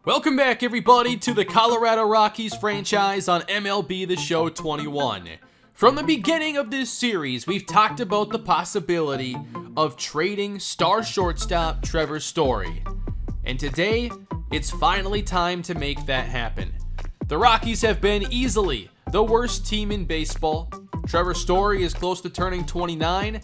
Welcome back, everybody, to the Colorado Rockies franchise on MLB The Show 21. From the beginning of this series, we've talked about the possibility of trading star shortstop Trevor Story. And today, it's finally time to make that happen. The Rockies have been easily the worst team in baseball. Trevor Story is close to turning 29,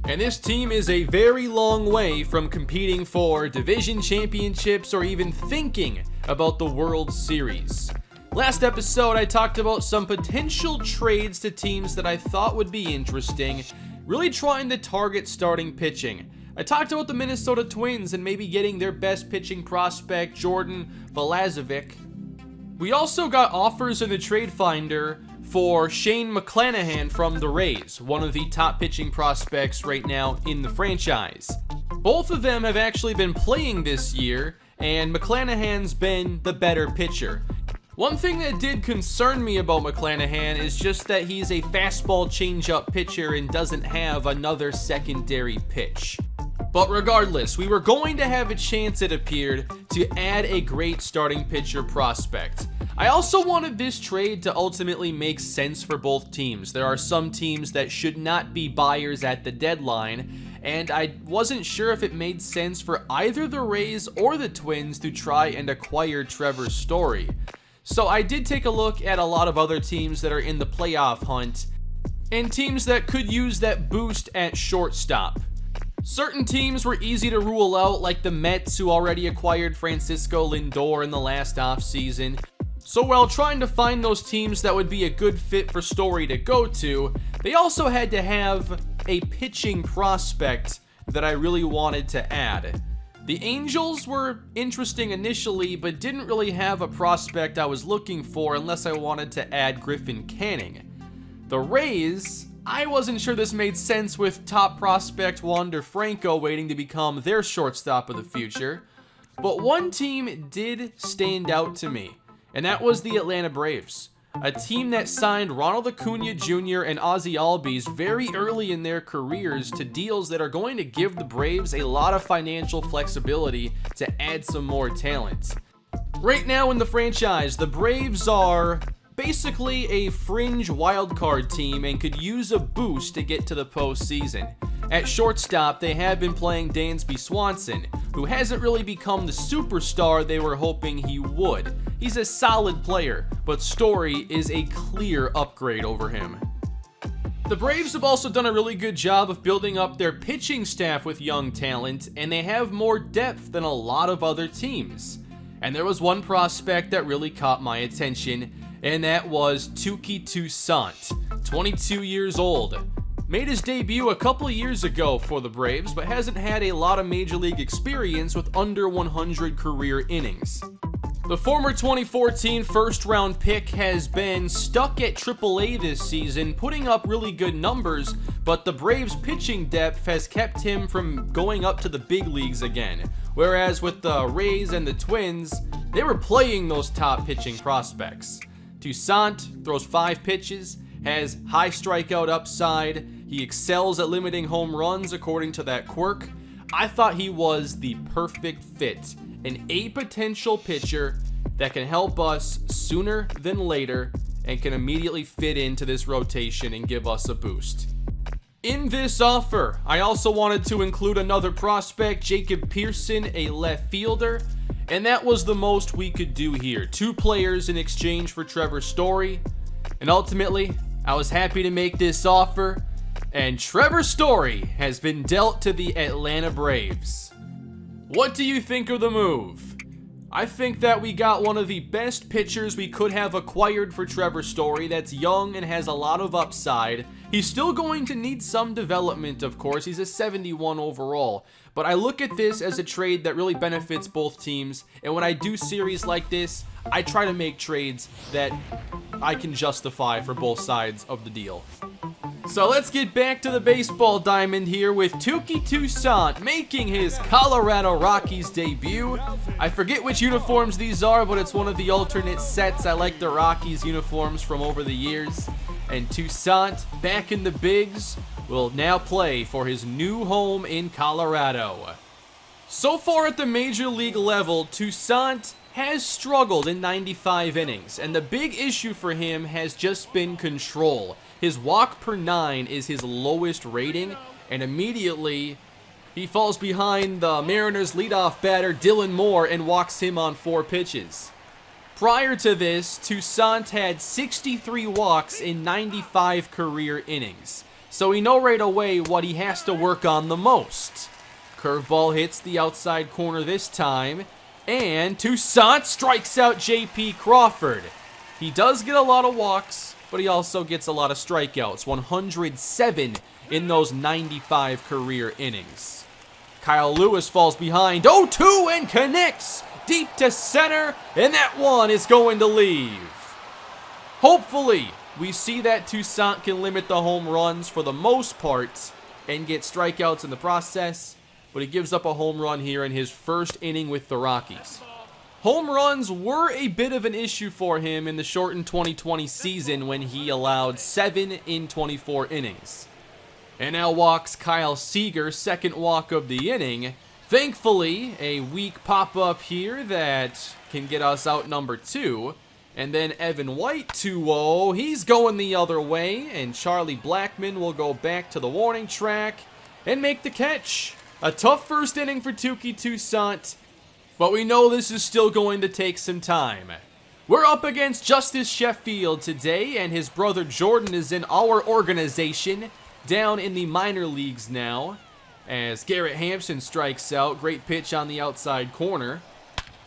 and this team is a very long way from competing for division championships or even thinking about the World Series. Last episode, I talked about some potential trades to teams that I thought would be interesting, really trying to target starting pitching. I talked about the Minnesota Twins and maybe getting their best pitching prospect, Jordan Valazovic. We also got offers in the trade finder for Shane McClanahan from the Rays, one of the top pitching prospects right now in the franchise. Both of them have actually been playing this year, and McClanahan's been the better pitcher. One thing that did concern me about McClanahan is just that he's a fastball changeup pitcher and doesn't have another secondary pitch. But regardless, we were going to have a chance, it appeared, to add a great starting pitcher prospect. I also wanted this trade to ultimately make sense for both teams. There are some teams that should not be buyers at the deadline, and I wasn't sure if it made sense for either the Rays or the Twins to try and acquire Trevor Story. So I did take a look at a lot of other teams that are in the playoff hunt, and teams that could use that boost at shortstop. Certain teams were easy to rule out, like the Mets, who already acquired Francisco Lindor in the last offseason. So while trying to find those teams that would be a good fit for Story to go to, they also had to have a pitching prospect that I really wanted to add. The Angels were interesting initially, but didn't really have a prospect I was looking for unless I wanted to add Griffin Canning. The Rays, I wasn't sure this made sense with top prospect Wander Franco waiting to become their shortstop of the future. But one team did stand out to me, and that was the Atlanta Braves. A team that signed Ronald Acuna Jr. and Ozzie Albies very early in their careers to deals that are going to give the Braves a lot of financial flexibility to add some more talent. Right now in the franchise, the Braves are basically a fringe wildcard team and could use a boost to get to the postseason. At shortstop, they have been playing Dansby Swanson, who hasn't really become the superstar they were hoping he would. He's a solid player, but Story is a clear upgrade over him. The Braves have also done a really good job of building up their pitching staff with young talent, and they have more depth than a lot of other teams. And there was one prospect that really caught my attention, and that was Tooky Toussaint, 22 years old. Made his debut a couple of years ago for the Braves, but hasn't had a lot of major league experience with under 100 career innings. The former 2014 first-round pick has been stuck at AAA this season, putting up really good numbers, but the Braves' pitching depth has kept him from going up to the big leagues again. Whereas with the Rays and the Twins, they were playing those top pitching prospects. Toussaint throws 5 pitches, has high strikeout upside, he excels at limiting home runs according to that quirk. I thought he was the perfect fit, a potential pitcher that can help us sooner than later and can immediately fit into this rotation and give us a boost. In this offer, I also wanted to include another prospect, Jacob Pearson, a left fielder, and that was the most we could do here. 2 players in exchange for Trevor Story, and ultimately, I was happy to make this offer, and Trevor Story has been dealt to the Atlanta Braves. What do you think of the move? I think that we got one of the best pitchers we could have acquired for Trevor Story that's young and has a lot of upside. He's still going to need some development, of course. He's a 71 overall. But I look at this as a trade that really benefits both teams. And when I do series like this, I try to make trades that I can justify for both sides of the deal. So let's get back to the baseball diamond here with Tooky Toussaint making his Colorado Rockies debut. I forget which uniforms these are, but it's one of the alternate sets. I like the Rockies uniforms from over the years. And Toussaint, back in the bigs, will now play for his new home in Colorado. So far at the major league level, Toussaint has struggled in 95 innings, and the big issue for him has just been control. His walk per 9 is his lowest rating, and immediately he falls behind the Mariners' leadoff batter Dylan Moore and walks him on 4 pitches. Prior to this, Toussaint had 63 walks in 95 career innings, so we know right away what he has to work on the most. Curveball hits the outside corner this time, and Toussaint strikes out J.P. Crawford. He does get a lot of walks, but he also gets a lot of strikeouts, 107 in those 95 career innings. Kyle Lewis falls behind 0-2 and connects deep to center, and that one is going to leave. Hopefully, we see that Toussaint can limit the home runs for the most part and get strikeouts in the process, but he gives up a home run here in his first inning with the Rockies. Home runs were a bit of an issue for him in the shortened 2020 season when he allowed 7 in 24 innings. And now walks Kyle Seager, second walk of the inning. Thankfully, a weak pop-up here that can get us out number 2. And then Evan White 2-0. He's going the other way, and Charlie Blackmon will go back to the warning track and make the catch. A tough first inning for Tooky Toussaint, but we know this is still going to take some time. We're up against Justice Sheffield today, and his brother Jordan is in our organization down in the minor leagues now, as Garrett Hampson strikes out. Great pitch on the outside corner.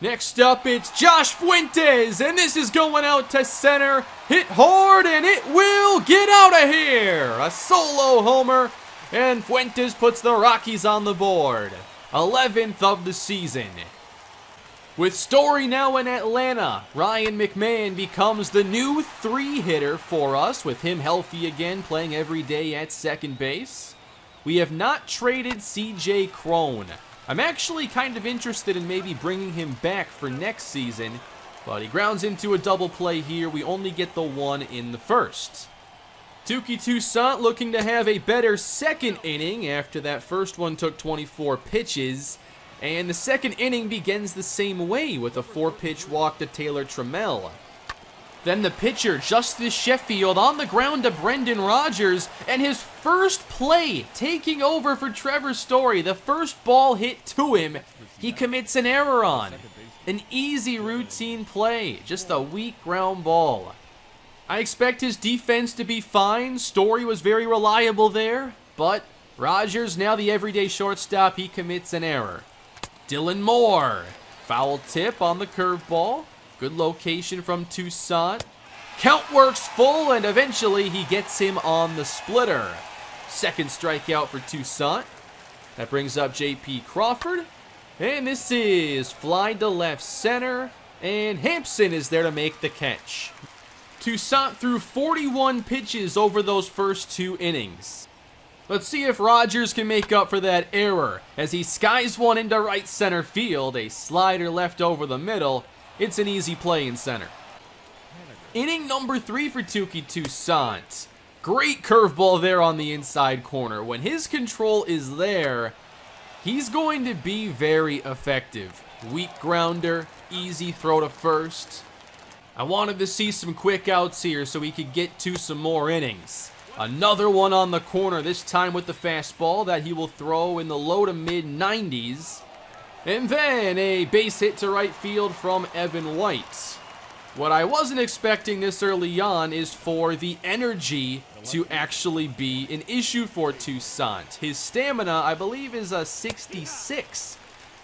Next up, it's Josh Fuentes, and this is going out to center. Hit hard, and it will get out of here. A solo homer, and Fuentes puts the Rockies on the board. 11th of the season. With Story now in Atlanta, Ryan McMahon becomes the new 3-hitter for us, with him healthy again, playing every day at second base. We have not traded CJ Cron. I'm actually kind of interested in maybe bringing him back for next season, but he grounds into a double play here. We only get the 1 in the first. Tooky Toussaint looking to have a better second inning after that first one took 24 pitches. And the second inning begins the same way with a 4-pitch walk to Taylor Trammell. Then the pitcher, Justice Sheffield, on the ground to Brendan Rodgers, and his first play taking over for Trevor Story. The first ball hit to him, he commits an error on. An easy routine play, just a weak ground ball. I expect his defense to be fine. Story was very reliable there, but Rodgers, now the everyday shortstop, he commits an error. Dylan Moore, foul tip on the curveball. Good location from Toussaint. Count works full, and eventually he gets him on the splitter. Second strikeout for Toussaint. That brings up J.P. Crawford. And this is fly to left center, and Hampson is there to make the catch. Toussaint threw 41 pitches over those first 2 innings. Let's see if Rodgers can make up for that error as he skies one into right center field. A slider left over the middle. It's an easy play in center. Inning number 3 for Tooky Toussaint. Great curveball there on the inside corner. When his control is there, he's going to be very effective. Weak grounder, easy throw to first. I wanted to see some quick outs here so he could get to some more innings. Another one on the corner, this time with the fastball that he will throw in the low to mid 90s. And then a base hit to right field from Evan White. What I wasn't expecting this early on is for the energy to actually be an issue for Toussaint. His stamina, I believe, is a 66.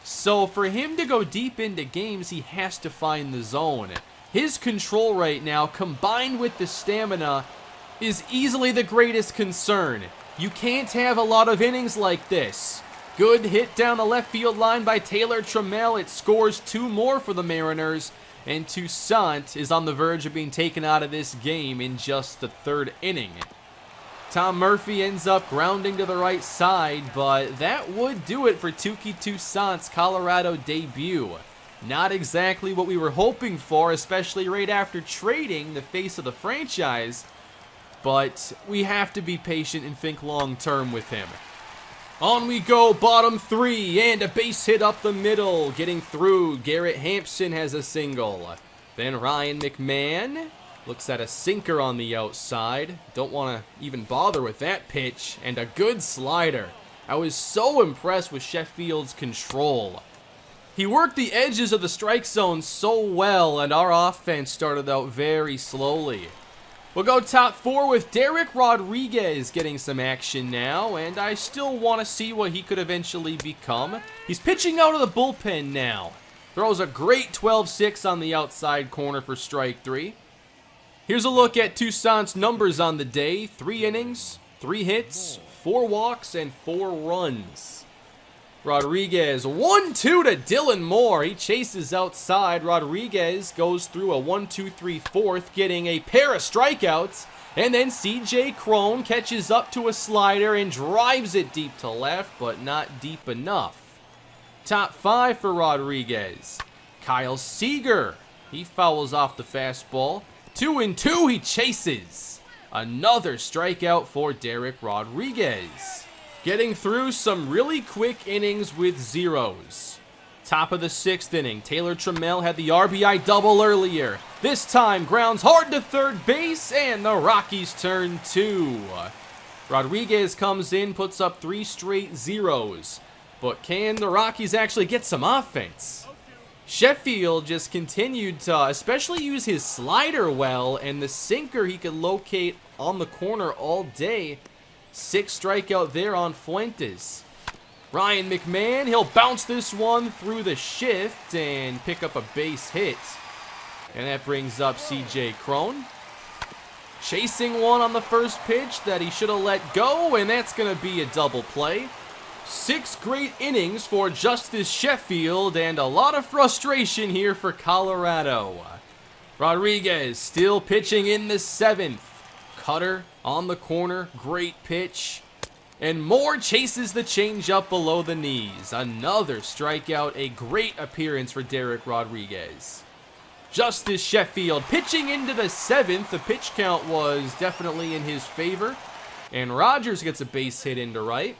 So for him to go deep into games, he has to find the zone. His control right now, combined with the stamina, is easily the greatest concern. You can't have a lot of innings like this. Good hit down the left field line by Taylor Trammell. It scores 2 more for the Mariners, and Toussaint is on the verge of being taken out of this game in just the 3rd inning. Tom Murphy ends up grounding to the right side, but that would do it for Tooky Toussaint's Colorado debut. Not exactly what we were hoping for, especially right after trading the face of the franchise, but we have to be patient and think long term with him. On we go, bottom 3, and a base hit up the middle. Getting through, Garrett Hampson has a single. Then Ryan McMahon looks at a sinker on the outside. Don't want to even bother with that pitch, and a good slider. I was so impressed with Sheffield's control. He worked the edges of the strike zone so well, and our offense started out very slowly. We'll go top 4 with Derek Rodriguez getting some action now, and I still want to see what he could eventually become. He's pitching out of the bullpen now. Throws a great 12-6 on the outside corner for strike 3. Here's a look at Toussaint's numbers on the day. 3 innings, 3 hits, 4 walks, and 4 runs. Rodriguez, 1-2 to Dylan Moore. He chases outside. Rodriguez goes through a 1-2-3-4, getting a pair of strikeouts. And then CJ Crone catches up to a slider and drives it deep to left, but not deep enough. Top 5 for Rodriguez. Kyle Seager, he fouls off the fastball. 2-2, he chases. Another strikeout for Derek Rodriguez. Getting through some really quick innings with zeros. Top of the 6th inning, Taylor Trammell had the RBI double earlier. This time, grounds hard to third base, and the Rockies turn 2. Rodriguez comes in, puts up 3 straight zeros. But can the Rockies actually get some offense? Sheffield just continued to especially use his slider well, and the sinker he could locate on the corner all day. 6 strikeout there on Fuentes. Ryan McMahon, he'll bounce this one through the shift and pick up a base hit. And that brings up CJ Crone. Chasing one on the first pitch that he should have let go, and that's going to be a double play. 6 great innings for Justice Sheffield, and a lot of frustration here for Colorado. Rodriguez still pitching in the 7th. Cutter on the corner, great pitch. And Moore chases the changeup below the knees. Another strikeout, a great appearance for Derek Rodriguez. Justice Sheffield pitching into the 7th. The pitch count was definitely in his favor. And Rogers gets a base hit into right.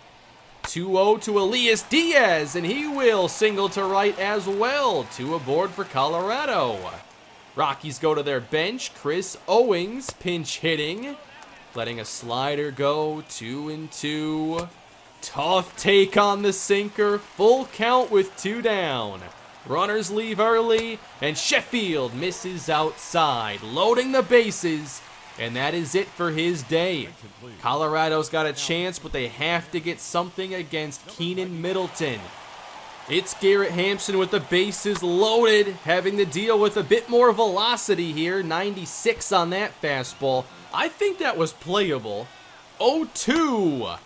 2-0 to Elias Diaz, and he will single to right as well. 2 aboard for Colorado. Rockies go to their bench. Chris Owings pinch hitting. Letting a slider go. 2-2. Tough take on the sinker. Full count with 2 down. Runners leave early, and Sheffield misses outside, loading the bases, and that is it for his day. Colorado's got a chance, but they have to get something against Keenan Middleton. It's Garrett Hampson with the bases loaded, having to deal with a bit more velocity here. 96 on that fastball. I think that was playable. 0-2.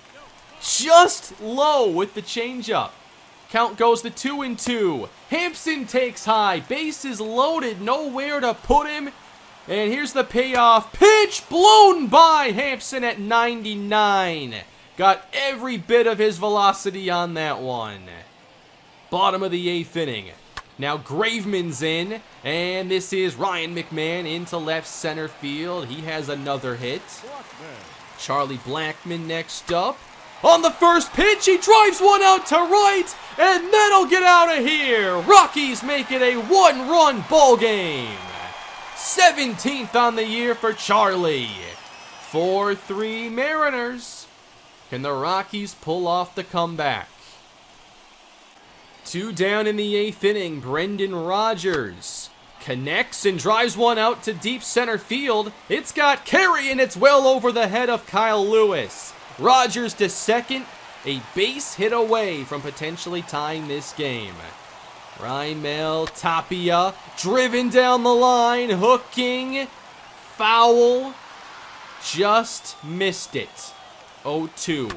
Just low with the changeup. Count goes to 2-2. Hampson takes high. Bases loaded. Nowhere to put him. And here's the payoff. Pitch blown by Hampson at 99. Got every bit of his velocity on that one. Bottom of the 8th inning. Now Graveman's in, and this is Ryan McMahon into left center field. He has another hit. Charlie Blackmon next up. On the first pitch, he drives one out to right, and then he'll get out of here. Rockies make it a 1-run ball game. 17th on the year for Charlie. 4-3 Mariners. Can the Rockies pull off the comeback? 2 down in the 8th inning. Brendan Rodgers connects and drives one out to deep center field. It's got carry, and it's well over the head of Kyle Lewis. Rodgers to second, a base hit away from potentially tying this game. Raimel Tapia driven down the line, hooking, foul, just missed it. 0-2.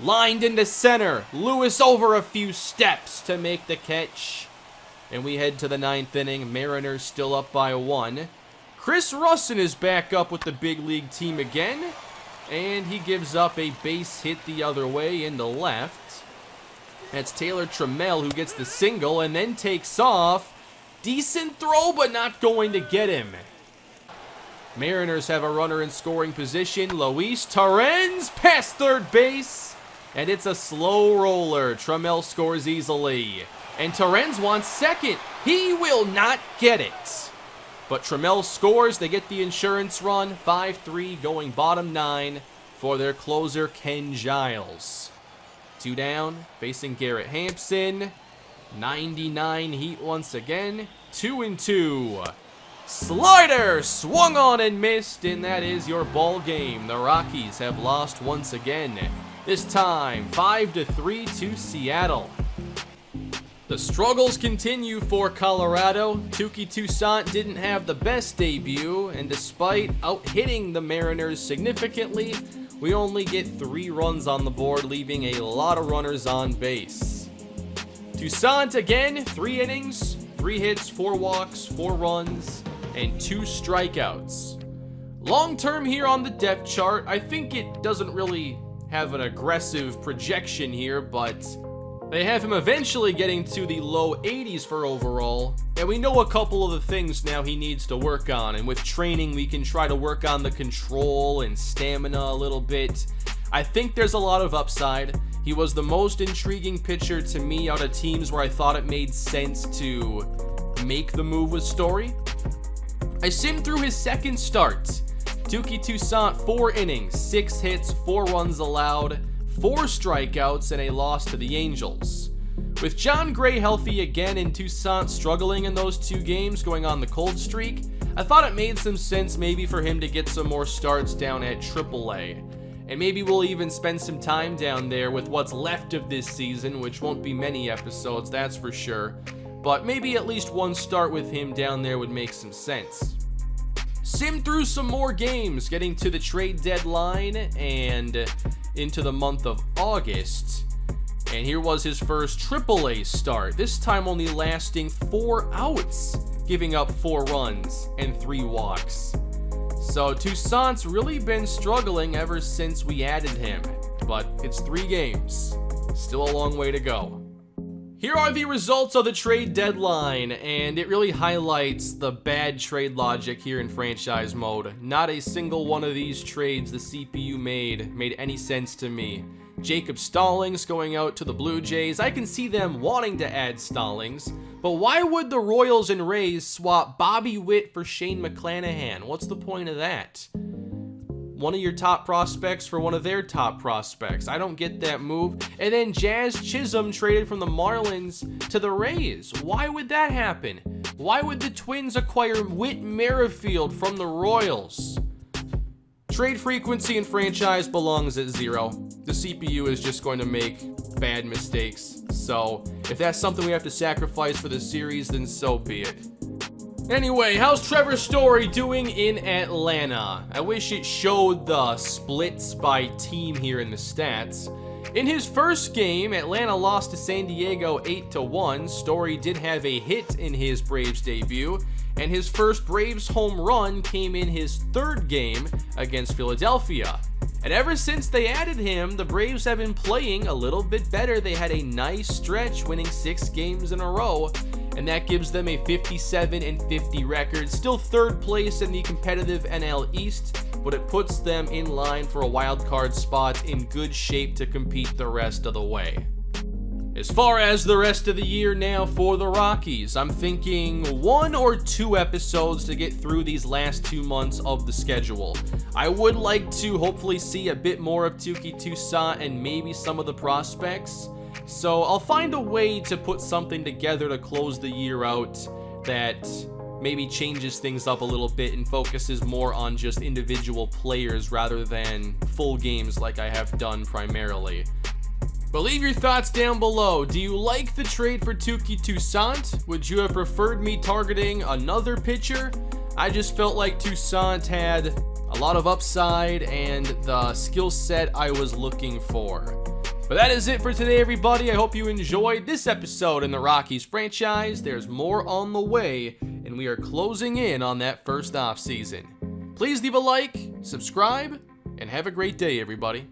Lined into center. Lewis over a few steps to make the catch. And we head to the 9th inning. Mariners still up by 1. Chris Russin is back up with the big league team again. And he gives up a base hit the other way into left. That's Taylor Trammell who gets the single and then takes off. Decent throw, but not going to get him. Mariners have a runner in scoring position. Luis Torrens past third base. And it's a slow roller. Trammell scores easily. And Torrens wants second. He will not get it. But Trammell scores. They get the insurance run. 5-3 going bottom 9 for their closer, Ken Giles. 2 down, facing Garrett Hampson. 99 heat once again. 2-2. Slider swung on and missed, and that is your ball game. The Rockies have lost once again. This time, 5-3 to Seattle. The struggles continue for Colorado. Tooky Toussaint didn't have the best debut, and despite out-hitting the Mariners significantly, we only get 3 runs on the board, leaving a lot of runners on base. Toussaint again, 3 innings, 3 hits, 4 walks, 4 runs, and 2 strikeouts. Long term here on the depth chart, I think it doesn't really have an aggressive projection here, but they have him eventually getting to the low 80s for overall, and we know a couple of the things now he needs to work on, and with training we can try to work on the control and stamina a little bit. I think there's a lot of upside. He was the most intriguing pitcher to me out of teams where I thought it made sense to make the move with Story. I simmed through his second start. Tooky Toussaint, 4 innings, 6 hits, 4 runs allowed, 4 strikeouts, and a loss to the Angels. With John Gray healthy again and Toussaint struggling in those 2 games going on the cold streak, I thought it made some sense maybe for him to get some more starts down at AAA. And maybe we'll even spend some time down there with what's left of this season, which won't be many episodes, that's for sure. But maybe at least 1 start with him down there would make some sense. Sim through some more games, getting to the trade deadline and into the month of August. And here was his first AAA start, this time only lasting 4 outs, giving up 4 runs and 3 walks. So Toussaint's really been struggling ever since we added him, but it's 3 games, still a long way to go. Here are the results of the trade deadline, and it really highlights the bad trade logic here in franchise mode. Not a single one of these trades the CPU made any sense to me. Jacob Stallings going out to the Blue Jays. I can see them wanting to add Stallings, but why would the Royals and Rays swap Bobby Witt for Shane McClanahan? What's the point of that? One of your top prospects for one of their top prospects. I don't get that move. And then Jazz Chisholm traded from the Marlins to the Rays. Why would that happen? Why would the Twins acquire Whit Merrifield from the Royals? Trade frequency in franchise belongs at 0. The CPU is just going to make bad mistakes. So if that's something we have to sacrifice for the series, then so be it. Anyway, how's Trevor Story doing in Atlanta? I wish it showed the splits by team here in the stats. In his first game, Atlanta lost to San Diego 8-1. Story did have a hit in his Braves debut, and his first Braves home run came in his 3rd game against Philadelphia. And ever since they added him, the Braves have been playing a little bit better. They had a nice stretch, winning 6 games in a row, and that gives them a 57-50 record. Still 3rd place in the competitive NL East, but it puts them in line for a wild card spot in good shape to compete the rest of the way. As far as the rest of the year now for the Rockies, I'm thinking 1 or 2 episodes to get through these last 2 months of the schedule. I would like to hopefully see a bit more of Tooky Toussaint and maybe some of the prospects. So I'll find a way to put something together to close the year out that maybe changes things up a little bit and focuses more on just individual players rather than full games like I have done primarily. But leave your thoughts down below. Do you like the trade for Tooky Toussaint? Would you have preferred me targeting another pitcher? I just felt like Toussaint had a lot of upside and the skill set I was looking for. But that is it for today, everybody. I hope you enjoyed this episode in the Rockies franchise. There's more on the way, and we are closing in on that first off season. Please leave a like, subscribe, and have a great day, everybody.